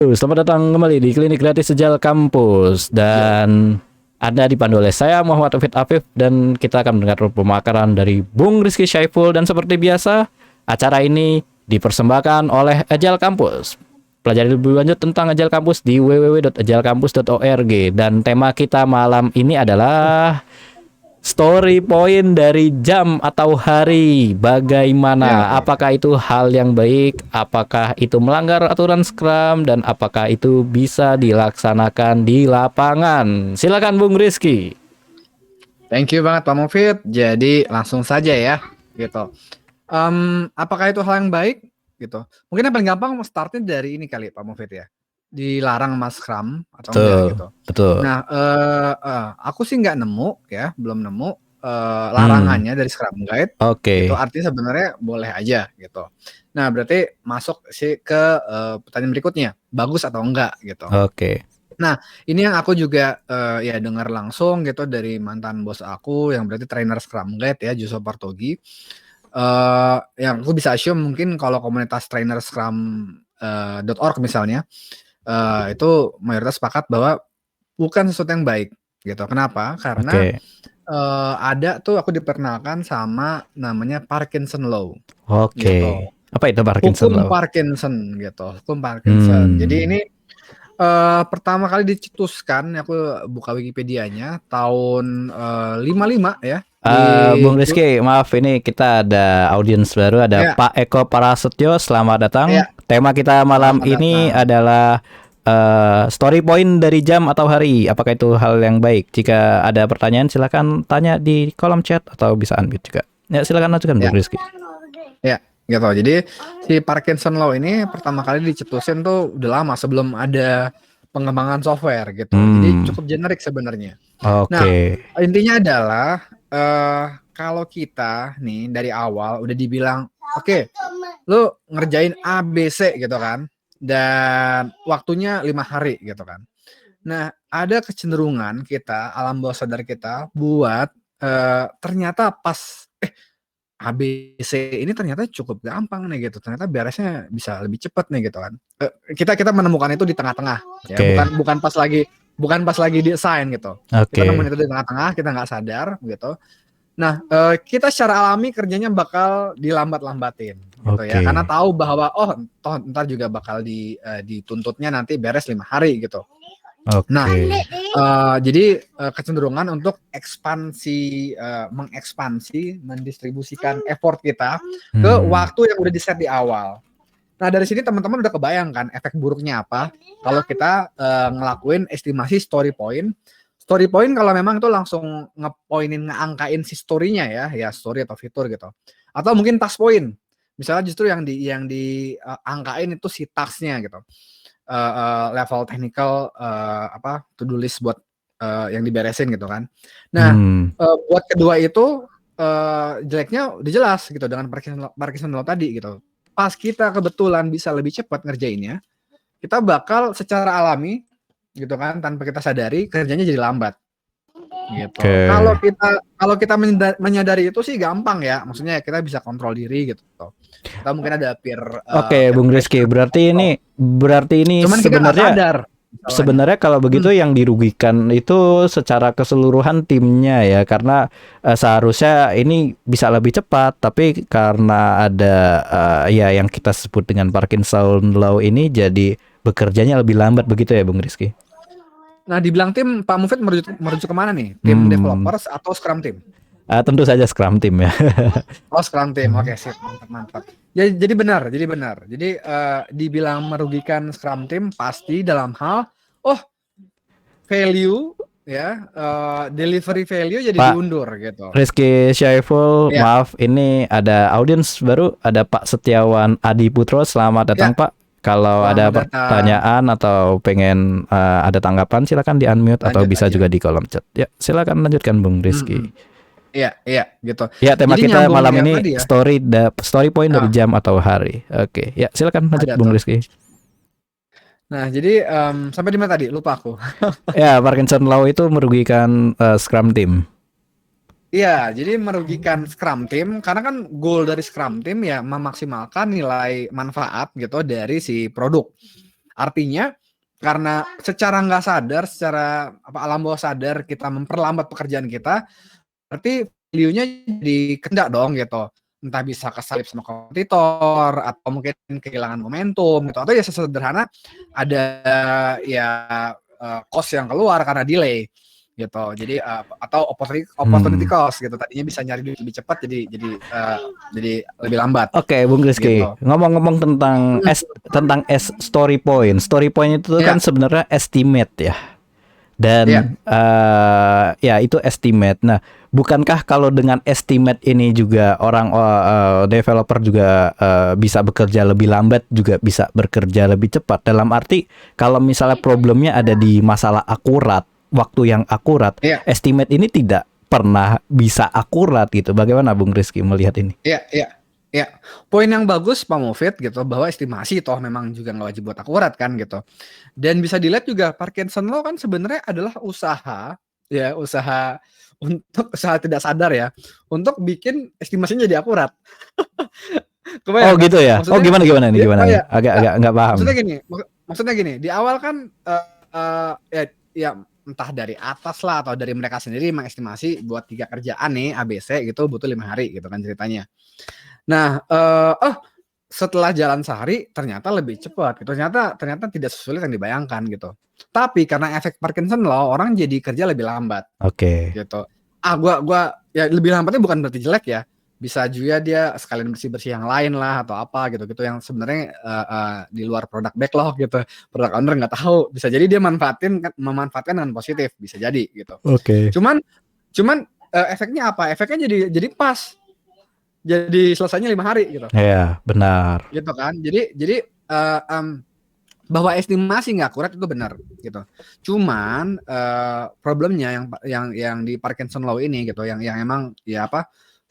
Selamat datang kembali di Klinik Gratis Sejal Kampus Yo. dan ada dipandu oleh saya Muhammad Taufik Afif dan kita akan mendengar pemakaran dari Bung Rizky Syaiful dan seperti biasa acara ini dipersembahkan oleh Ajal Kampus. Pelajari lebih lanjut tentang Ajal Kampus di www.ajalkampus.org dan tema kita malam ini adalah story point dari jam atau hari. Bagaimana? Ya. Apakah itu hal yang baik? Apakah itu melanggar aturan Scrum? Dan apakah itu bisa dilaksanakan di lapangan? Silakan Bung Rizky. Thank you banget Pak Mufid. Jadi langsung saja ya, gitu. Apakah itu hal yang baik? Gitu. Mungkin yang paling gampang startnya dari ini kali Pak Mufid ya. Dilarang sama Scrum atau enggak Betul, gitu. betul. Nah, aku sih nggak nemu ya, belum nemu Hmm, larangannya dari Scrum Guide. Gitu. oke, Artinya sebenarnya boleh aja gitu. Nah, berarti masuk sih ke pertanyaan berikutnya, bagus atau enggak gitu. oke. Nah, ini yang aku juga ya dengar langsung gitu dari mantan bos aku yang berarti trainer Scrum Guide ya, Joshua Partogi. Yang aku bisa assume mungkin kalau komunitas trainer Scrum .org misalnya, itu mayoritas sepakat bahwa bukan sesuatu yang baik gitu. Kenapa? Karena Oke, ada tuh aku diperkenalkan sama namanya Parkinson Law oke. gitu. Apa itu Parkinson Hukum Law? Parkinson gitu, hukum Parkinson. Jadi Hmm. ini pertama kali dicetuskan, aku buka Wikipedianya tahun 55 ya di Bung Rizky, maaf ini kita ada audiens baru, ada ya Pak Eko Prasetyo, selamat datang. ya Tema kita malam selamat ini datang. adalah story point dari jam atau hari. Apakah itu hal yang baik? Jika ada pertanyaan silakan tanya di kolom chat atau bisa unmute juga. Ya silakan ajukan Ya Bung Rizky. ya gitu. Jadi si Parkinson Law ini pertama kali dicetusin tuh udah lama sebelum ada pengembangan software gitu. Jadi Hmm, cukup generik sebenarnya. Nah, oke. intinya adalah kalau kita nih dari awal udah dibilang, oke, lu ngerjain A, B, C gitu kan, dan waktunya 5 hari gitu kan. Nah, ada kecenderungan kita, alam bawah sadar kita buat ternyata pas A, B, C ini ternyata cukup gampang nih gitu. Ternyata beresnya bisa lebih cepat nih gitu kan. Kita menemukan itu di tengah-tengah ya, Oke. bukan pas lagi di-assign gitu. Kita Oke. nemuin itu di tengah-tengah, kita nggak sadar gitu. Nah, kita secara alami kerjanya bakal dilambat-lambatin gitu ya. Karena Oke. tahu bahwa oh toh ntar juga bakal dituntutnya nanti beres 5 hari gitu. Nah, Oke. jadi kecenderungan untuk mengekspansi, mendistribusikan effort kita ke Hmm. waktu yang udah di-set di awal. Nah, dari sini teman-teman udah kebayang kan efek buruknya apa kalau kita ngelakuin estimasi story point. Story point kalau memang itu langsung ngeangkain si story-nya ya story atau fitur gitu. Atau mungkin task point. Misalnya justru yang diangkain itu si task-nya gitu. Level technical to do list buat yang diberesin gitu kan. Nah, Hmm. buat kedua itu jeleknya udah jelas gitu dengan Parkinson Law tadi gitu. Pas kita kebetulan bisa lebih cepat ngerjainnya, kita bakal secara alami gitu kan tanpa kita sadari kerjanya jadi lambat gitu. Oke. Kalau kita menyadari itu sih gampang ya, maksudnya kita bisa kontrol diri gitu. Atau mungkin ada Oke, peer Bung Rizky. pressure Berarti ini cuman kita nggak sebenarnya sadar masalahnya. sebenarnya kalau begitu Hmm, yang dirugikan itu secara keseluruhan timnya ya karena seharusnya ini bisa lebih cepat tapi karena ada ya yang kita sebut dengan Parkinson Law ini jadi bekerjanya lebih lambat begitu ya Bung Rizky. Nah, dibilang tim, Pak Mufid merujuk kemana nih? Tim Hmm, developers atau Scrum team? tentu saja Scrum Team ya. Oh, Scrum team. Oke, sip. Mantap, mantap. Ya, jadi benar, jadi benar. Jadi dibilang merugikan Scrum team pasti dalam hal, oh value ya, delivery value jadi Pak diundur gitu. Rizky Syaiful, Ya, maaf ini ada audiens baru, ada Pak Setiawan Adi Putro. Selamat datang ya. Pak. Kalau ada Selamat datang. pertanyaan atau pengen ada tanggapan, silakan di unmute atau Lanjut bisa aja. juga di kolom chat. Ya, silakan lanjutkan Bung Hmm, Rizky. hmm. Iya, iya, gitu. Ya, tema Jadi kita nyambung malam yang ini tadi ya. story point dari Ah, jam atau hari. Oke, ya silakan lanjut ada Bung tuh. Rizky. Nah, jadi sampai di mana tadi? Lupa aku. Ya, Parkinson Law itu merugikan Scrum Team. Iya, jadi merugikan Scrum Team karena kan goal dari Scrum Team ya memaksimalkan nilai manfaat gitu dari si produk Artinya karena secara nggak sadar, secara alam bawah sadar kita memperlambat pekerjaan kita, berarti value-nya jadi kendak dong gitu. Entah bisa kesalip sama kompetitor atau mungkin kehilangan momentum gitu, atau ya sesederhana ada ya cost yang keluar karena delay gitu. Jadi atau opportunity cost gitu. Tadinya bisa nyari duit lebih cepat jadi lebih lambat. Oke, Bung Rizky. Gitu. Ngomong-ngomong tentang story point. Story point itu kan sebenarnya estimate ya. Dan ya itu estimate. Nah, bukankah kalau dengan estimate ini juga orang developer juga bisa bekerja lebih lambat, juga bisa bekerja lebih cepat? Dalam arti kalau misalnya problemnya ada di masalah akurat, waktu yang akurat, estimate ini tidak pernah bisa akurat gitu. Bagaimana Bung Rizky melihat ini? Iya, poin yang bagus Pak Mufid gitu, bahwa estimasi toh memang juga nggak wajib buat akurat kan gitu. Dan bisa dilihat juga Parkinson Law kan sebenarnya adalah usaha untuk usaha tidak sadar ya, untuk bikin estimasinya jadi akurat. Oh gitu ya? Maksudnya, gimana nih? Agak nggak paham. Maksudnya gini, di awal kan ya entah dari atas lah atau dari mereka sendiri mengestimasi buat 3 kerjaan nih ABC gitu butuh 5 hari gitu kan ceritanya. Nah, setelah jalan sehari ternyata lebih cepat gitu. Ternyata tidak sesulit yang dibayangkan gitu. Tapi karena efek Parkinson Law, orang jadi kerja lebih lambat. Oke. Gitu. Gua ya lebih lambatnya bukan berarti jelek ya. Bisa juga dia sekalian bersih-bersih yang lain lah atau apa gitu yang sebenarnya di luar produk backlog gitu. Product owner nggak tahu. Bisa jadi dia memanfaatkan dengan positif, bisa jadi gitu. Oke. Cuman efeknya apa? Efeknya jadi pas. Jadi selesainya 5 hari gitu. Iya, benar. Gitu kan. Jadi bahwa estimasi nggak akurat itu benar gitu. Cuman problemnya yang di Parkinson Law ini gitu, yang emang ya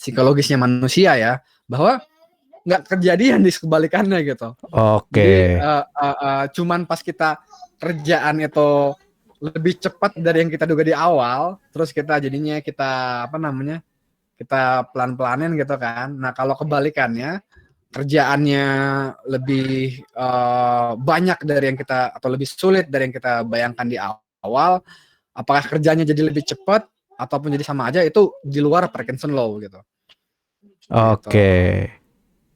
psikologisnya manusia ya, bahwa nggak kejadian di kebalikannya gitu. Oke. Jadi cuman pas kita kerjaan itu lebih cepat dari yang kita duga di awal, terus kita kita pelan-pelanin gitu kan. Nah kalau kebalikannya, kerjaannya lebih banyak dari yang kita, atau lebih sulit dari yang kita bayangkan di awal, apakah kerjanya jadi lebih cepat ataupun jadi sama aja, itu di luar Parkinson Law gitu. Oke.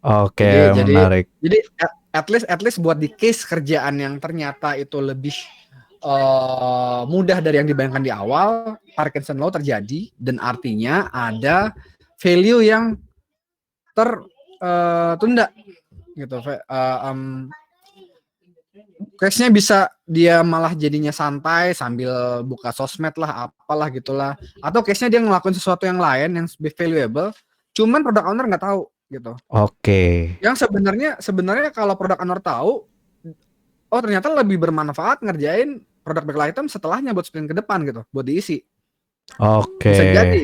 Menarik. Jadi at least buat di case kerjaan yang ternyata itu lebih mudah dari yang dibayangkan di awal, Parkinson Law terjadi, dan artinya ada value yang tertunda gitu. Case-nya bisa dia malah jadinya santai sambil buka sosmed lah, apalah gitulah, atau case-nya dia ngelakuin sesuatu yang lain yang lebih valuable, cuman product owner nggak tahu gitu. Oke. Yang sebenarnya kalau product owner tahu, oh ternyata lebih bermanfaat ngerjain produk backlog item setelahnya buat sprint ke depan gitu, buat diisi. Oke.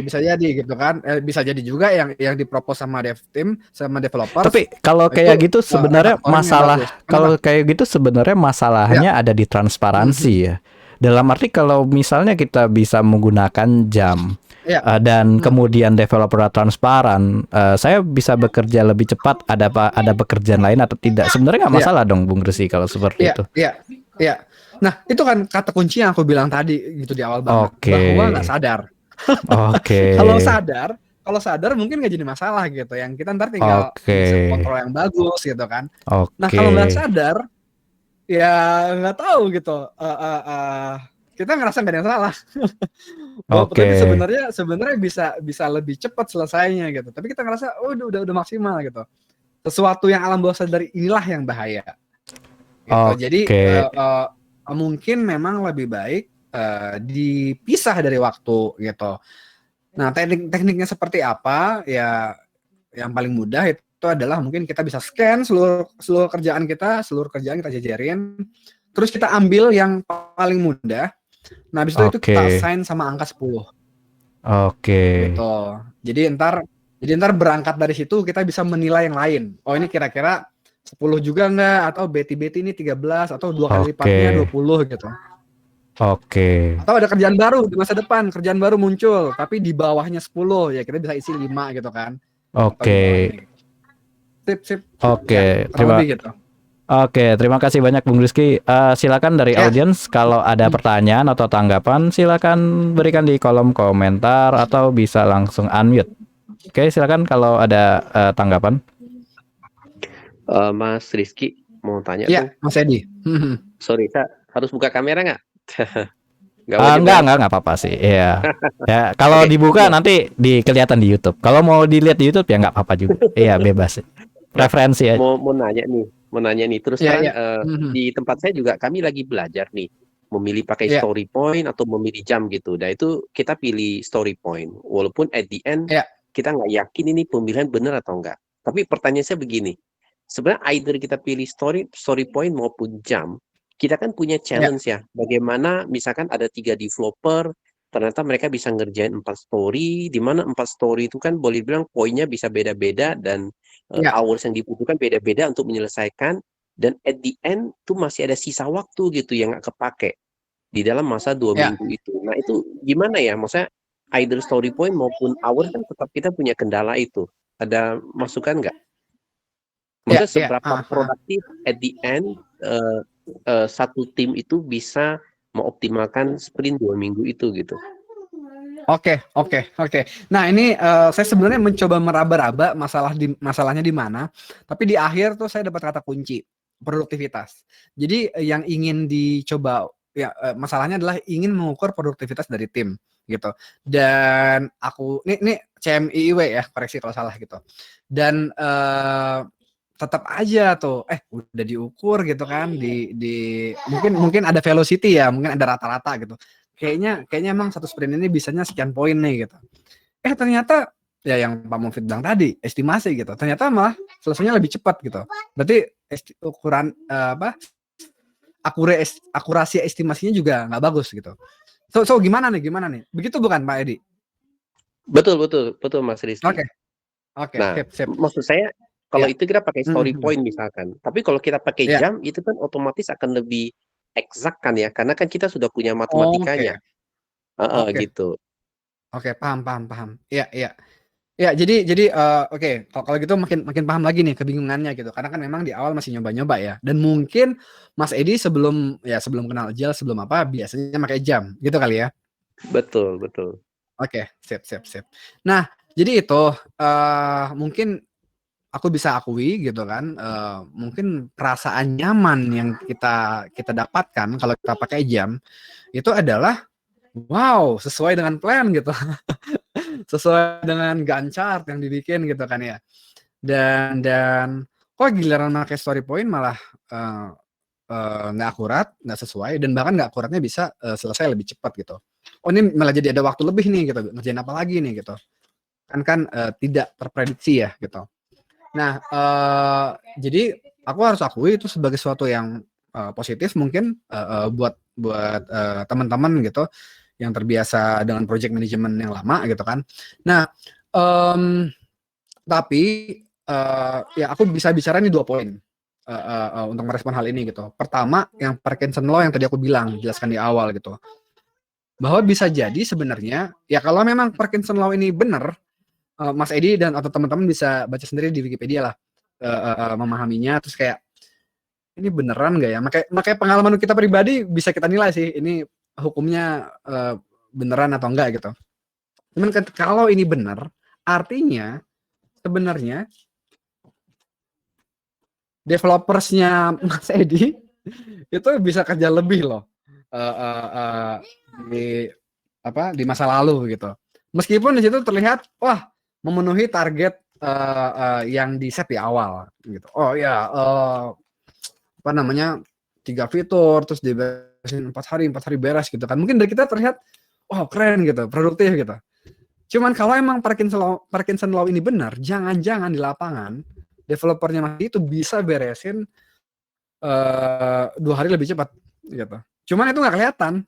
Bisa jadi gitu kan. Bisa jadi juga yang dipropose sama dev team, sama developer. Tapi kalau kayak gitu sebenarnya masalahnya ada di transparansi ya. Dalam arti kalau misalnya kita bisa menggunakan jam dan kemudian developer transparan, saya bisa bekerja lebih cepat, ada pekerjaan lain atau tidak. Sebenarnya nggak masalah dong Bung Resi kalau seperti itu. Iya. Nah, itu kan kata kunci yang aku bilang tadi gitu di awal banget, bahwa nggak sadar. Kalau sadar mungkin nggak jadi masalah gitu. Yang kita ntar tinggal bisa kontrol yang bagus gitu kan. Nah, kalau nggak sadar, ya nggak tahu gitu. Kita ngerasa nggak ada yang salah. Tapi sebenarnya bisa lebih cepat selesainya gitu. Tapi kita ngerasa udah maksimal gitu. Sesuatu yang alam bawah sadar inilah yang bahaya. Gitu. Jadi mungkin memang lebih baik dipisah dari waktu gitu. Nah, tekniknya seperti apa? Ya, yang paling mudah itu adalah mungkin kita bisa scan seluruh kerjaan kita jajarin, terus kita ambil yang paling mudah. Nah, habis itu kita assign sama angka 10. Gitu. Jadi ntar berangkat dari situ kita bisa menilai yang lain. Oh, ini kira-kira 10 juga enggak, atau beti ini 13, atau 2 kali lipatnya 20 gitu. Atau ada kerjaan baru di masa depan, kerjaan baru muncul tapi di bawahnya 10, ya kita bisa isi 5 gitu kan. Sip. Ya, terima kasih gitu. Oke, terima kasih banyak Bung Rizky. Silakan dari Ya. audiens kalau ada pertanyaan atau tanggapan silakan berikan di kolom komentar atau bisa langsung unmute. Oke, silakan kalau ada tanggapan. Mas Rizky mau tanya Ya, dong. Mas Edi. Sorry, Kak, harus buka kamera nggak? Nggak wajib kan? Enggak apa-apa sih. Iya. Ya, kalau Oke, dibuka iya. nanti kelihatan di YouTube. Kalau mau dilihat di YouTube ya nggak apa-apa juga. Iya, bebas sih. Nah, Preferensi aja. mau nanya nih. Terus Ya, terang ya. di tempat saya juga kami lagi belajar nih, memilih pakai Ya, story point atau memilih jam gitu. Nah itu kita pilih story point, walaupun at the end ya, kita nggak yakin ini pemilihan benar atau enggak. Tapi pertanyaan saya begini, sebenarnya either kita pilih story point maupun jam, kita kan punya ya, challenge ya. Bagaimana misalkan ada 3 developer, ternyata mereka bisa ngerjain 4 story, di mana 4 story itu kan boleh bilang poinnya bisa beda-beda dan ya, hours yang dibutuhkan beda-beda untuk menyelesaikan, dan at the end tuh masih ada sisa waktu gitu yang nggak kepake di dalam masa 2 ya, minggu itu. Nah itu gimana ya? Maksudnya either story point maupun hour kan tetap kita punya kendala itu. Ada masukan nggak? ya, Maksudnya ya. seberapa produktif at the end satu tim itu bisa mengoptimalkan sprint 2 minggu itu gitu. Oke. Nah, ini saya sebenarnya mencoba meraba-raba masalahnya di mana, tapi di akhir tuh saya dapat kata kunci, produktivitas. Jadi yang ingin dicoba ya masalahnya adalah ingin mengukur produktivitas dari tim gitu. Dan aku ini CMIIW ya, koreksi kalau salah gitu. Dan tetap aja tuh udah diukur gitu kan di mungkin ada velocity ya, mungkin ada rata-rata gitu. Kayaknya emang satu sprint ini bisanya sekian poin nih gitu. Ternyata ya yang Pak Mufid bilang tadi, estimasi gitu. Ternyata malah selesainya lebih cepat gitu. Berarti ukuran akurasi estimasinya juga nggak bagus gitu. So gimana nih? Begitu bukan Pak Edi? Betul Mas Rizky. Oke, Nah, sip. maksud saya kalau Ya. itu kita pakai story point misalkan. Tapi kalau kita pakai Ya. jam itu kan otomatis akan lebih exact kan ya, karena kan kita sudah punya Oke. matematikanya. Oke. Gitu. Oke, paham. Iya. Ya, jadi oke, kalau gitu makin paham lagi nih kebingungannya gitu. Karena kan memang di awal masih nyoba-nyoba ya. Dan mungkin Mas Edi sebelum kenal Agile, sebelum apa biasanya pakai jam gitu kali ya. Betul. Oke, sip. Nah, jadi itu mungkin aku bisa akui gitu kan, mungkin perasaan nyaman yang kita dapatkan kalau kita pakai jam itu adalah wow, sesuai dengan plan gitu. Sesuai dengan Gantt chart yang dibikin gitu kan ya. Dan kok giliran pakai story point malah nggak akurat, nggak sesuai, dan bahkan nggak akuratnya bisa selesai lebih cepat gitu. Oh ini malah jadi ada waktu lebih nih gitu, ngerjain apa lagi nih gitu. Kan tidak terprediksi ya gitu. Nah jadi aku harus akui itu sebagai sesuatu yang positif mungkin buat teman-teman gitu yang terbiasa dengan project management yang lama gitu kan. Nah tapi ya aku bisa bicara nih 2 poin untuk merespon hal ini gitu. Pertama, yang Parkinson Law yang tadi aku bilang, jelaskan di awal gitu. Bahwa bisa jadi sebenarnya, ya kalau memang Parkinson Law ini benar, Mas Edi dan atau teman-teman bisa baca sendiri di Wikipedia lah, memahaminya, terus kayak, ini beneran nggak ya? Makanya pengalaman kita pribadi bisa kita nilai sih, ini hukumnya beneran atau enggak gitu. Cuman kalau ini benar, artinya sebenarnya developersnya Mas Edi itu bisa kerja lebih loh di masa lalu gitu. Meskipun di situ terlihat wah memenuhi target yang di set di awal gitu. Oh ya apa namanya 3 fitur terus diberesin 4 hari beres gitu kan. Mungkin dari kita terlihat wow keren gitu, produktif gitu. Cuman kalau emang Parkinson Law ini benar, jangan-jangan di lapangan developernya Mas itu bisa beresin 2 hari lebih cepat gitu. Cuman itu nggak kelihatan.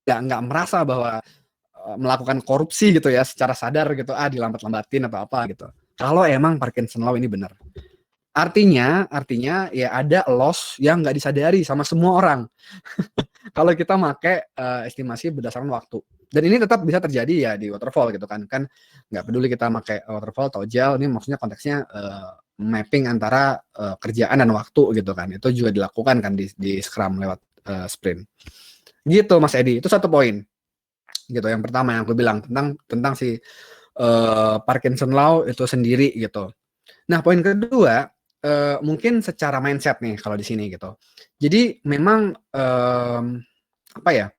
Dia nggak merasa bahwa melakukan korupsi gitu ya secara sadar gitu, dilambat-lambatin atau apa gitu. Kalau emang Parkinson Law ini benar. Artinya ya ada loss yang nggak disadari sama semua orang. Kalau kita pakai estimasi berdasarkan waktu. Dan ini tetap bisa terjadi ya di waterfall gitu kan nggak peduli kita pakai waterfall atau agile, ini maksudnya konteksnya mapping antara kerjaan dan waktu gitu kan, itu juga dilakukan kan di Scrum lewat sprint gitu Mas Edi. Itu satu poin gitu yang pertama yang aku bilang tentang si Parkinson Law itu sendiri gitu. Nah poin kedua mungkin secara mindset nih kalau di sini gitu. Jadi memang apa ya?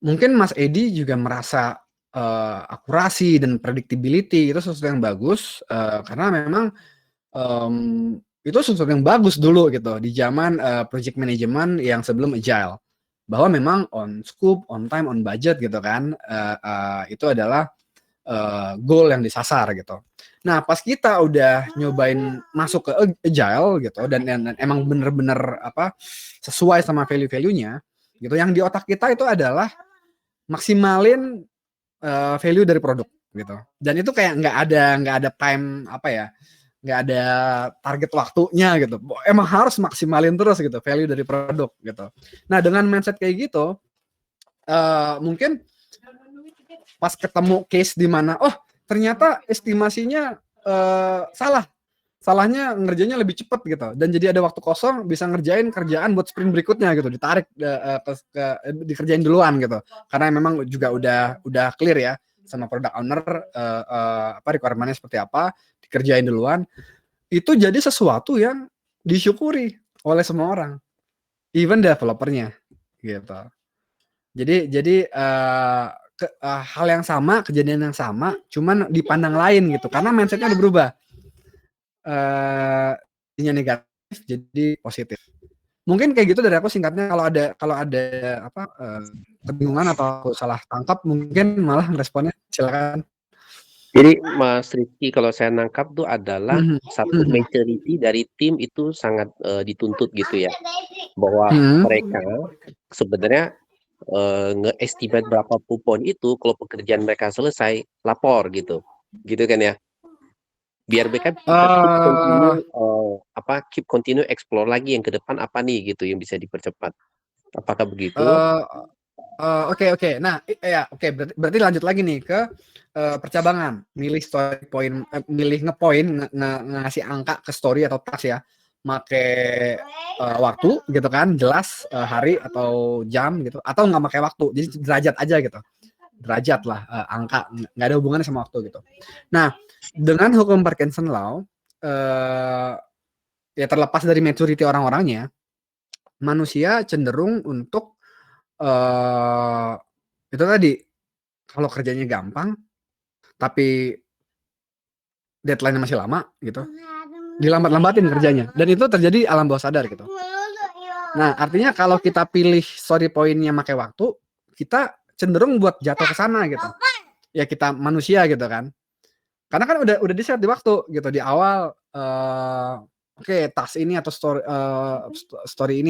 Mungkin Mas Edi juga merasa akurasi dan predictability itu sesuatu yang bagus karena memang itu sesuatu yang bagus dulu gitu di zaman project management yang sebelum agile, bahwa memang on scope, on time, on budget gitu kan, itu adalah goal yang disasar gitu. Nah pas kita udah nyobain masuk ke agile gitu dan emang bener-bener apa sesuai sama value-value-nya gitu, yang di otak kita itu adalah maksimalin value dari produk gitu. Dan itu kayak nggak ada time apa ya, nggak ada target waktunya gitu. Emang harus maksimalin terus gitu value dari produk gitu. Nah dengan mindset kayak gitu, mungkin pas ketemu case di mana ternyata estimasinya salahnya ngerjainnya lebih cepat gitu, dan jadi ada waktu kosong bisa ngerjain kerjaan buat sprint berikutnya gitu, ditarik dikerjain duluan gitu, karena memang juga udah clear ya sama product owner requirement-nya seperti apa, dikerjain duluan. Itu jadi sesuatu yang disyukuri oleh semua orang, even developernya gitu. Jadi hal yang sama, kejadian yang sama, cuman dipandang lain gitu, karena mindsetnya udah berubah. Negatif jadi positif. Mungkin kayak gitu dari aku singkatnya. Kalau ada apa kebingungan atau salah tangkap, mungkin malah responnya silakan. Jadi Mas Rizky, kalau saya nangkap tuh adalah satu maturity dari tim itu sangat dituntut gitu ya, bahwa mereka sebenarnya nge-estimate berapa poin itu, kalau pekerjaan mereka selesai lapor gitu kan ya, biar mereka bisa keep continue explore lagi yang ke depan apa nih gitu yang bisa dipercepat. Apakah begitu? Oke. Nah, ya oke, berarti lanjut lagi nih ke percabangan, milih story point, milih ngepoint, ngasih angka ke story atau task ya, make waktu gitu kan, jelas hari atau jam gitu, atau nggak pakai waktu, jadi derajat aja gitu, derajat lah, angka, nggak ada hubungannya sama waktu gitu. Nah, dengan hukum Parkinson Law, ya terlepas dari maturity orang-orangnya, manusia cenderung untuk itu tadi, kalau kerjanya gampang tapi deadline-nya masih lama gitu, dilambat-lambatin kerjanya, dan itu terjadi alam bawah sadar gitu. Nah artinya kalau kita pilih story point-nya pakai waktu, kita cenderung buat jatuh ke sana gitu ya, kita manusia gitu kan, karena kan udah di set di waktu gitu di awal. Oke, task ini atau story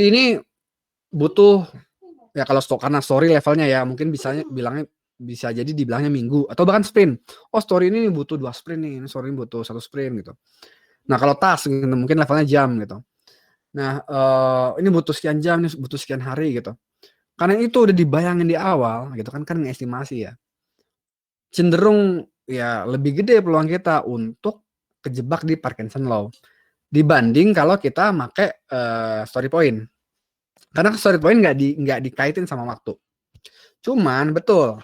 ini butuh ya, kalau karena story levelnya ya mungkin bisa jadi dibilangnya minggu atau bahkan sprint. Story ini butuh 2 sprint nih, ini story ini butuh 1 sprint gitu. Nah kalau task gitu, mungkin levelnya jam gitu. Nah ini butuh sekian jam, ini butuh sekian hari gitu. Karena itu udah dibayangin di awal gitu kan ngestimasi ya, cenderung ya lebih gede peluang kita untuk kejebak di Parkinson Law dibanding kalau kita make story point. Karena story point nggak dikaitin sama waktu. Cuman betul,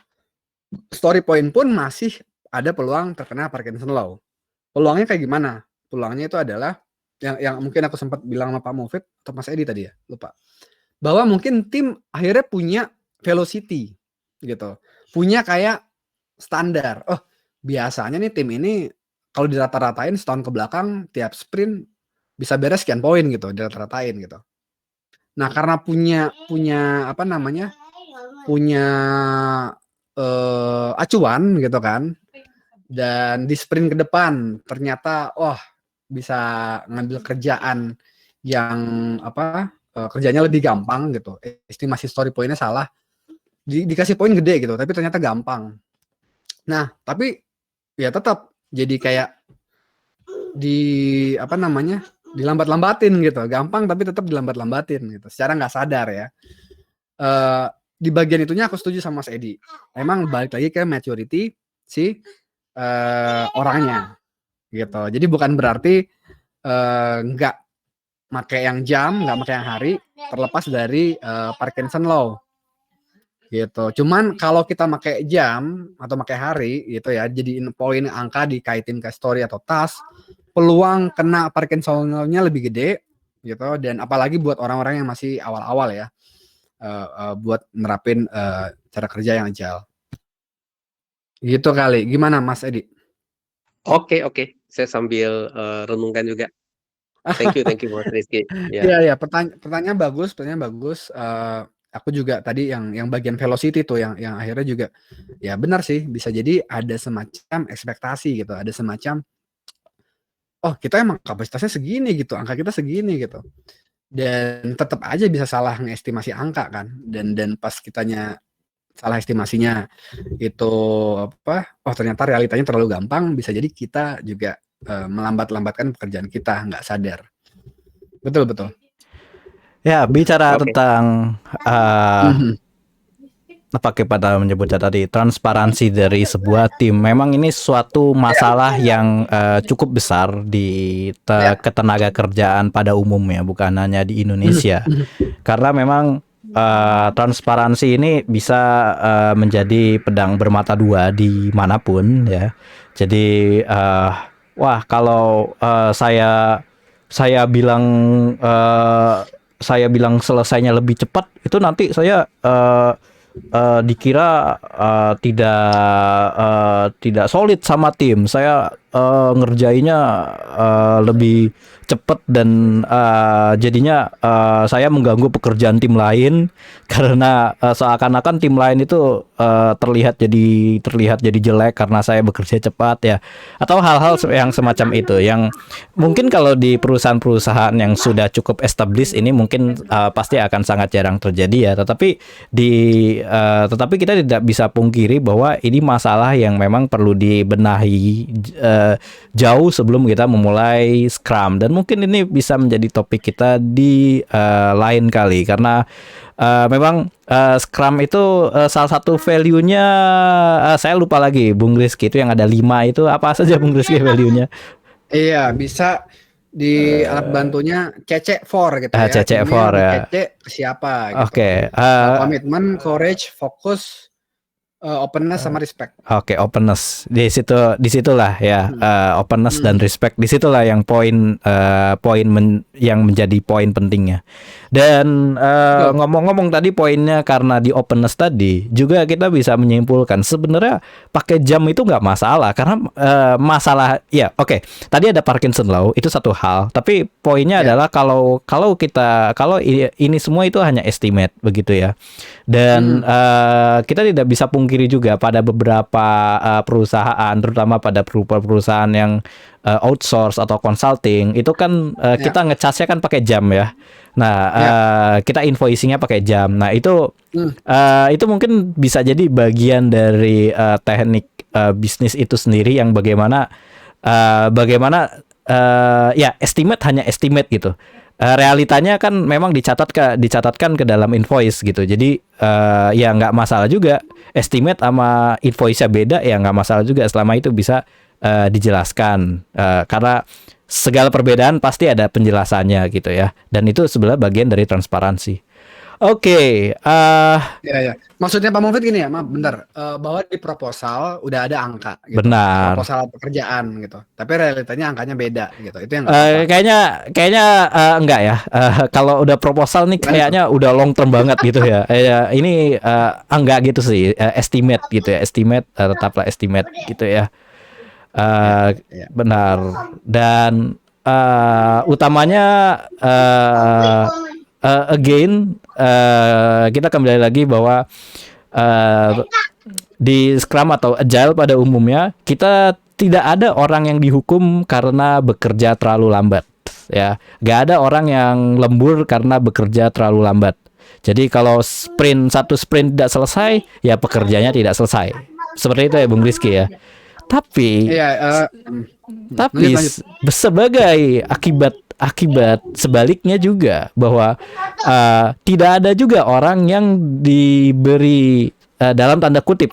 story point pun masih ada peluang terkena Parkinson Law. Peluangnya kayak gimana? Peluangnya itu adalah yang mungkin aku sempat bilang sama Pak Mufid atau Mas Edi tadi ya, lupa. Bahwa mungkin tim akhirnya punya velocity gitu. Punya kayak standar. Biasanya nih tim ini kalau dirata-ratain setahun ke belakang tiap sprint bisa beres sekian poin gitu, dirata-ratain gitu. Nah, karena punya apa namanya? Punya acuan gitu kan. Dan di sprint ke depan ternyata bisa ngambil kerjaan yang kerjanya lebih gampang gitu. Estimasi story point-nya salah. Dikasih poin gede gitu, tapi ternyata gampang. Nah, tapi ya tetap jadi kayak dilambat-lambatin gitu, gampang tapi tetap dilambat-lambatin gitu, secara nggak sadar ya. di bagian itunya aku setuju sama Mas Edi. Emang balik lagi ke maturity si orangnya gitu. Jadi bukan berarti nggak pakai yang jam, nggak pakai yang hari, terlepas dari Parkinson Law gitu. Cuman kalau kita pakai jam atau pakai hari gitu ya, jadiin poin angka dikaitin ke story atau task, peluang kena Parkinson Law-nya lebih gede gitu. Dan apalagi buat orang-orang yang masih awal-awal ya, buat nerapin cara kerja yang agile. Gitu kali. Gimana Mas Edi? Oke, saya sambil renungkan juga. Thank you Mas Rizky. Iya, pertanyaan bagus. Aku juga tadi yang bagian velocity tuh yang akhirnya juga ya benar sih, bisa jadi ada semacam ekspektasi gitu, ada semacam kita emang kapasitasnya segini gitu, angka kita segini gitu. Dan tetap aja bisa salah ngestimasi angka kan. Dan pas kitanya salah estimasinya itu ternyata realitanya terlalu gampang, bisa jadi kita juga melambatkan pekerjaan kita, nggak sadar. Betul. Ya, bicara tentang apa kepada menyebutnya tadi, transparansi dari sebuah tim. Memang ini suatu masalah yang cukup besar di ketenaga kerjaan pada umumnya, bukan hanya di Indonesia. Karena memang transparansi ini bisa menjadi pedang bermata dua dimanapun ya. Jadi kalau saya bilang selesainya lebih cepat, itu nanti saya dikira tidak solid sama tim. Saya ngerjainnya lebih cepat dan jadinya saya mengganggu pekerjaan tim lain karena seakan-akan tim lain itu terlihat jadi jelek karena saya bekerja cepat ya, atau hal-hal yang semacam itu yang mungkin kalau di perusahaan-perusahaan yang sudah cukup established ini mungkin pasti akan sangat jarang terjadi ya, tetapi kita tidak bisa pungkiri bahwa ini masalah yang memang perlu dibenahi jauh sebelum kita memulai Scrum, dan mungkin ini bisa menjadi topik kita di lain kali karena memang Scrum itu salah satu value-nya saya lupa lagi Bung Rizky, itu yang ada 5 itu apa saja Bung Rizky value-nya? Iya, bisa di alat bantunya CC4 gitu ya. CC4 ya. CC siapa gitu. Oke. Komitmen, courage, fokus, openness sama respect. Oke, openness. Disitulah ya, openness dan respect. Disitulah yang yang menjadi poin pentingnya. Dan ngomong-ngomong tadi poinnya, karena di openness tadi juga kita bisa menyimpulkan sebenarnya pakai jam itu nggak masalah, karena masalah ya tadi ada Parkinson Law, itu satu hal, tapi poinnya adalah kalau ini semua itu hanya estimate begitu ya. Dan kita tidak bisa pungkiri juga pada beberapa perusahaan, terutama pada perusahaan yang outsource atau consulting, itu kan kita ngecasnya kan pakai jam ya. Nah, kita invoicingnya pakai jam. Nah, itu mungkin bisa jadi bagian dari teknik bisnis itu sendiri yang bagaimana estimate hanya estimate gitu. Realitanya kan memang dicatatkan ke dalam invoice gitu. Jadi ya nggak masalah juga. Estimate sama invoice-nya beda ya nggak masalah juga selama itu bisa dijelaskan. Karena segala perbedaan pasti ada penjelasannya gitu ya. Dan itu sebenarnya bagian dari transparansi. Oke. Ya. Maksudnya Pak Mufid gini ya, maaf bentar. Bahwa di proposal udah ada angka gitu. Benar. Proposal pekerjaan gitu. Tapi realitanya angkanya beda gitu. Itu yang kayaknya enggak ya. Kalau udah proposal nih kayaknya udah long term banget gitu ya. Ini enggak gitu sih. Estimate gitu ya. Estimate tetaplah estimate gitu ya. Benar. Dan utamanya kita kembali lagi bahwa di Scrum atau Agile pada umumnya kita tidak ada orang yang dihukum karena bekerja terlalu lambat ya. Gak ada orang yang lembur karena bekerja terlalu lambat. Jadi kalau satu sprint tidak selesai, ya pekerjaannya tidak selesai. Seperti itu ya Bung Rizky ya. Tapi sebagai akibat akibat sebaliknya juga bahwa tidak ada juga orang yang diberi dalam tanda kutip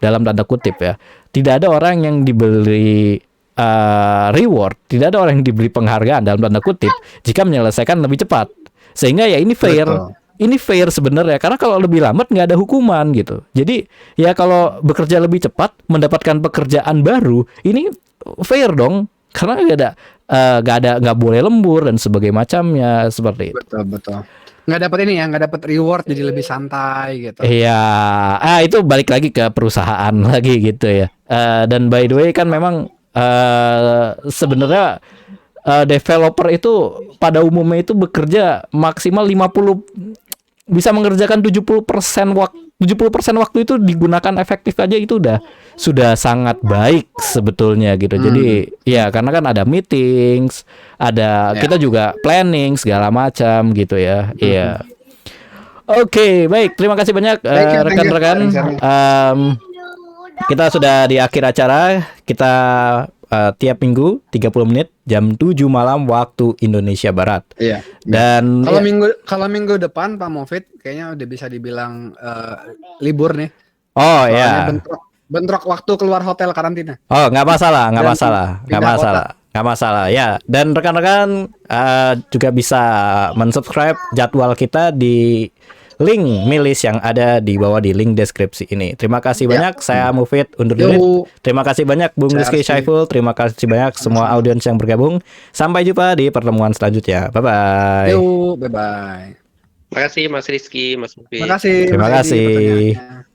ya, tidak ada orang yang diberi reward, tidak ada orang yang diberi penghargaan dalam tanda kutip jika menyelesaikan lebih cepat. Sehingga ya ini fair. Betul. Ini fair sebenarnya, karena kalau lebih lambat nggak ada hukuman gitu. Jadi ya kalau bekerja lebih cepat mendapatkan pekerjaan baru, ini fair dong, karena nggak boleh lembur dan sebagainya macamnya seperti itu. Betul. Nggak dapat ini ya, nggak dapat reward, jadi lebih santai gitu. Iya, itu balik lagi ke perusahaan lagi gitu ya. Dan by the way kan memang sebenarnya developer itu pada umumnya itu bekerja maksimal 50, bisa mengerjakan 70% waktu. 70% waktu itu digunakan efektif aja, itu sudah sangat baik sebetulnya gitu. Jadi ya karena kan ada meetings, kita juga planning segala macam gitu ya. Iya. Oke, baik. Terima kasih banyak rekan-rekan. Kita sudah di akhir acara. Kita tiap minggu 30 menit jam 7 malam waktu Indonesia Barat. Iya. Dan kalau minggu depan Pak Mofid kayaknya udah bisa dibilang libur nih. Oh Soalnya ya. bentrok waktu keluar hotel karantina. Oh, nggak masalah. Pindah Nggak masalah ya. Dan rekan-rekan juga bisa mensubscribe jadwal kita di link milis yang ada di bawah di link deskripsi ini. Terima kasih banyak. Saya Mufid undur diri. Terima kasih banyak Bung Rizky Syaiful. Terima kasih banyak semua audiens yang bergabung. Sampai jumpa di pertemuan selanjutnya. Bye bye. Bye bye. Terima kasih Mas Rizky, Mas Mufid. Terima kasih. Terima Mas Edi, kasih. pertanyaannya.